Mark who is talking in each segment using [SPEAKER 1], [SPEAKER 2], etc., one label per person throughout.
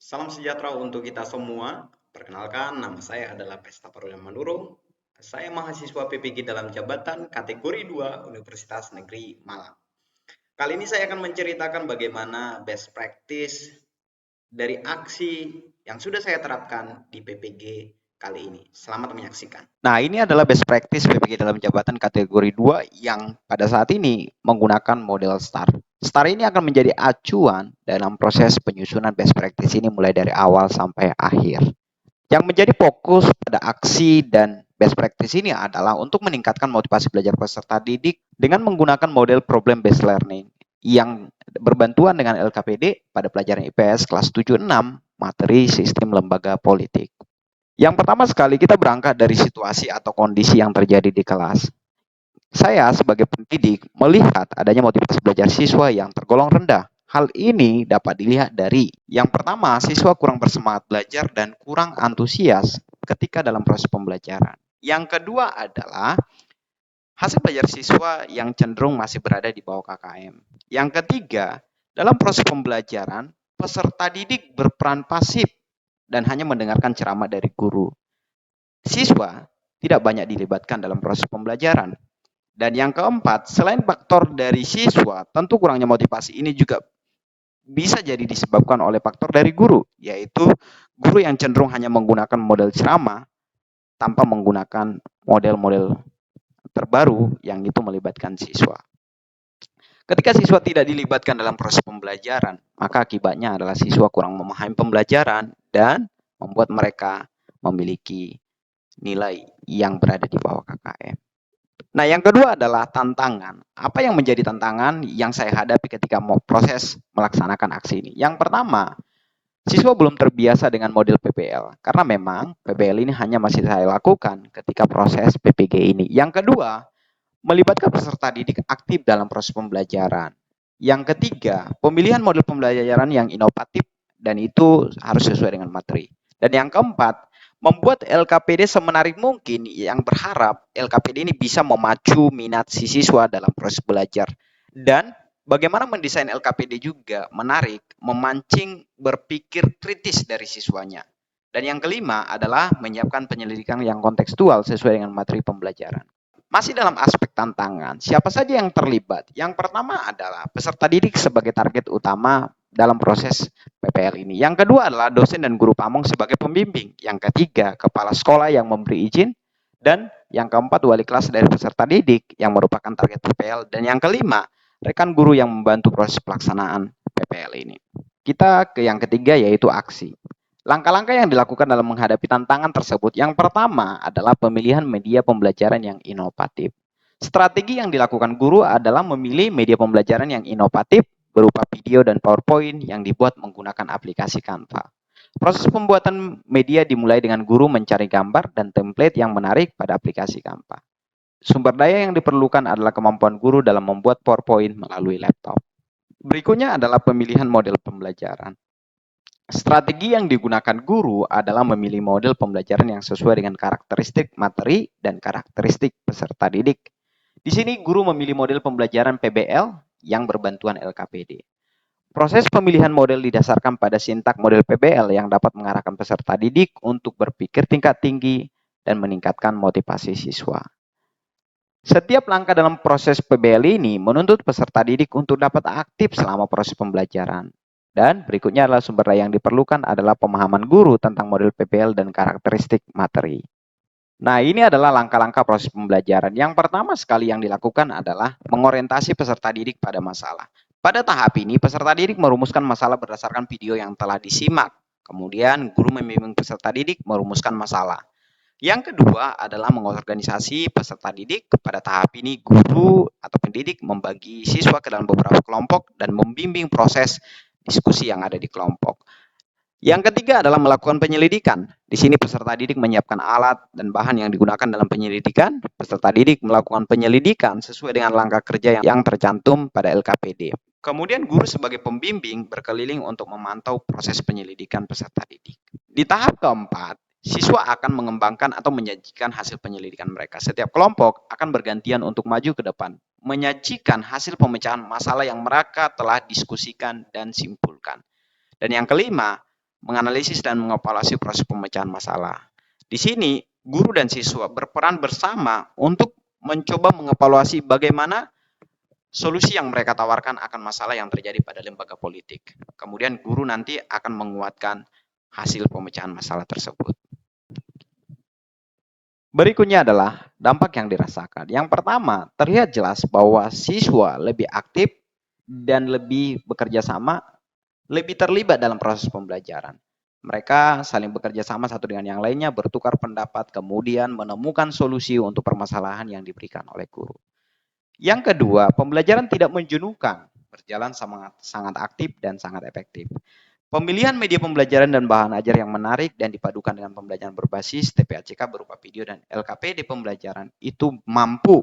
[SPEAKER 1] Salam sejahtera untuk kita semua. Perkenalkan, nama saya adalah Pesta Parulyan Manurung. Saya mahasiswa PPG dalam jabatan kategori 2 Universitas Negeri Malang. Kali ini saya akan menceritakan bagaimana best practice dari aksi yang sudah saya terapkan di PPG kali ini. Selamat menyaksikan. Nah, ini adalah best practice PPG dalam jabatan kategori 2 yang pada saat ini menggunakan model STAR. STAR ini akan menjadi acuan dalam proses penyusunan best practice ini mulai dari awal sampai akhir. Yang menjadi fokus pada aksi dan best practice ini adalah untuk meningkatkan motivasi belajar peserta didik dengan menggunakan model problem based learning yang berbantuan dengan LKPD pada pelajaran IPS kelas 76 materi sistem lembaga politik. Yang pertama sekali kita berangkat dari situasi atau kondisi yang terjadi di kelas. Saya sebagai pendidik melihat adanya motivasi belajar siswa yang tergolong rendah. Hal ini dapat dilihat dari yang pertama, siswa kurang bersemangat belajar dan kurang antusias ketika dalam proses pembelajaran. Yang kedua adalah hasil belajar siswa yang cenderung masih berada di bawah KKM. Yang ketiga, dalam proses pembelajaran, peserta didik berperan pasif dan hanya mendengarkan ceramah dari guru. Siswa tidak banyak dilibatkan dalam proses pembelajaran. Dan yang keempat, selain faktor dari siswa, tentu kurangnya motivasi ini juga bisa jadi disebabkan oleh faktor dari guru, yaitu guru yang cenderung hanya menggunakan model ceramah tanpa menggunakan model-model terbaru yang itu melibatkan siswa. Ketika siswa tidak dilibatkan dalam proses pembelajaran, maka akibatnya adalah siswa kurang memahami pembelajaran dan membuat mereka memiliki nilai yang berada di bawah KKM. Nah, yang kedua adalah tantangan. Apa yang menjadi tantangan yang saya hadapi ketika mau proses melaksanakan aksi ini? Yang pertama, siswa belum terbiasa dengan model PPL karena memang PPL ini hanya masih saya lakukan ketika proses PPG ini. Yang kedua, melibatkan peserta didik aktif dalam proses pembelajaran. Yang ketiga, pemilihan model pembelajaran yang inovatif dan itu harus sesuai dengan materi. Dan yang keempat, membuat LKPD semenarik mungkin yang berharap LKPD ini bisa memacu minat si siswa dalam proses belajar. Dan bagaimana mendesain LKPD juga menarik, memancing berpikir kritis dari siswanya. Dan yang kelima adalah menyiapkan penyelidikan yang kontekstual sesuai dengan materi pembelajaran. Masih dalam aspek tantangan, siapa saja yang terlibat? Yang pertama adalah peserta didik sebagai target utama dalam proses PPL ini. Yang kedua adalah dosen dan guru pamong sebagai pembimbing. Yang ketiga, kepala sekolah yang memberi izin. Dan yang keempat, wali kelas dari peserta didik yang merupakan target PPL. Dan yang kelima, rekan guru yang membantu proses pelaksanaan PPL ini. Kita ke yang ketiga yaitu aksi. Langkah-langkah yang dilakukan dalam menghadapi tantangan tersebut, yang pertama adalah pemilihan media pembelajaran yang inovatif. Strategi yang dilakukan guru adalah memilih media pembelajaran yang inovatif berupa video dan PowerPoint yang dibuat menggunakan aplikasi Canva. Proses pembuatan media dimulai dengan guru mencari gambar dan template yang menarik pada aplikasi Canva. Sumber daya yang diperlukan adalah kemampuan guru dalam membuat PowerPoint melalui laptop. Berikutnya adalah pemilihan model pembelajaran. Strategi yang digunakan guru adalah memilih model pembelajaran yang sesuai dengan karakteristik materi dan karakteristik peserta didik. Di sini guru memilih model pembelajaran PBL yang berbantuan LKPD. Proses pemilihan model didasarkan pada sintak model PBL yang dapat mengarahkan peserta didik untuk berpikir tingkat tinggi dan meningkatkan motivasi siswa. Setiap langkah dalam proses PBL ini menuntut peserta didik untuk dapat aktif selama proses pembelajaran. Dan berikutnya adalah sumber daya yang diperlukan adalah pemahaman guru tentang model PBL dan karakteristik materi. Nah, ini adalah langkah-langkah proses pembelajaran. Yang pertama sekali yang dilakukan adalah mengorientasi peserta didik pada masalah. Pada tahap ini, peserta didik merumuskan masalah berdasarkan video yang telah disimak. Kemudian, guru membimbing peserta didik merumuskan masalah. Yang kedua adalah mengorganisasi peserta didik. Pada tahap ini, guru atau pendidik membagi siswa ke dalam beberapa kelompok dan membimbing proses diskusi yang ada di kelompok. Yang ketiga adalah melakukan penyelidikan. Di sini peserta didik menyiapkan alat dan bahan yang digunakan dalam penyelidikan. Peserta didik melakukan penyelidikan sesuai dengan langkah kerja yang tercantum pada LKPD. Kemudian guru sebagai pembimbing berkeliling untuk memantau proses penyelidikan peserta didik. Di tahap keempat, siswa akan mengembangkan atau menyajikan hasil penyelidikan mereka. Setiap kelompok akan bergantian untuk maju ke depan, menyajikan hasil pemecahan masalah yang mereka telah diskusikan dan simpulkan. Dan yang kelima,
[SPEAKER 2] menganalisis dan mengevaluasi proses pemecahan masalah. Di sini, guru dan siswa berperan bersama untuk mencoba mengevaluasi bagaimana solusi yang mereka tawarkan akan masalah yang terjadi pada lembaga politik. Kemudian guru nanti akan menguatkan hasil pemecahan masalah tersebut. Berikutnya adalah dampak yang dirasakan. Yang pertama, terlihat jelas bahwa siswa lebih aktif dan lebih bekerja sama, lebih terlibat dalam proses pembelajaran. Mereka saling bekerja sama satu dengan yang lainnya, bertukar pendapat, kemudian menemukan solusi untuk permasalahan yang diberikan oleh guru. Yang kedua, pembelajaran tidak menjenuhkan, berjalan sangat aktif dan sangat efektif. Pemilihan media pembelajaran dan bahan ajar yang menarik dan dipadukan dengan pembelajaran berbasis TPACK berupa video dan LKPD pembelajaran itu mampu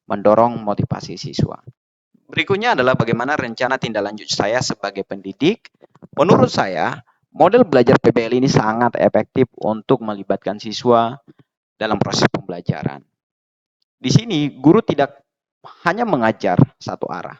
[SPEAKER 2] mendorong motivasi siswa. Berikutnya adalah bagaimana rencana tindak lanjut saya sebagai pendidik. Menurut saya, model belajar PBL ini sangat efektif untuk melibatkan siswa dalam proses pembelajaran. Di sini, guru tidak hanya mengajar satu arah,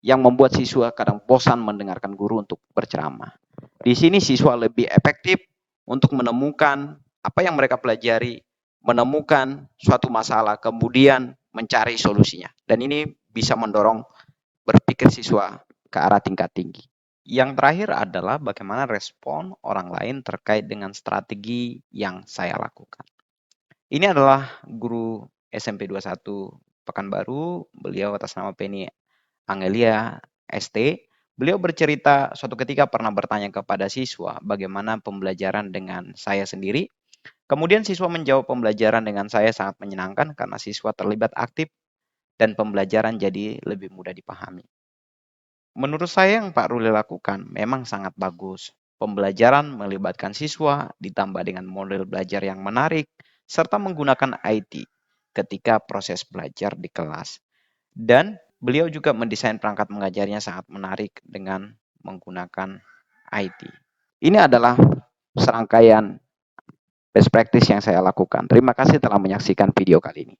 [SPEAKER 2] yang membuat siswa kadang bosan mendengarkan guru untuk berceramah. Di sini siswa lebih efektif untuk menemukan apa yang mereka pelajari, menemukan suatu masalah, kemudian mencari solusinya. Dan ini bisa mendorong berpikir siswa ke arah tingkat tinggi. Yang terakhir adalah bagaimana respon orang lain terkait dengan strategi yang saya lakukan. Ini adalah guru SMP 21 Pekanbaru, beliau atas nama Penny Angelia ST. Beliau bercerita suatu ketika pernah bertanya kepada siswa bagaimana pembelajaran dengan saya sendiri. Kemudian siswa menjawab pembelajaran dengan saya sangat menyenangkan karena siswa terlibat aktif dan pembelajaran jadi lebih mudah dipahami. Menurut saya yang Pak Ruli lakukan memang sangat bagus. Pembelajaran melibatkan siswa ditambah dengan model belajar yang menarik serta menggunakan IT ketika proses belajar di kelas. Dan beliau juga mendesain perangkat mengajarnya sangat menarik dengan menggunakan IT. Ini adalah serangkaian best practice yang saya lakukan. Terima kasih telah menyaksikan video kali ini.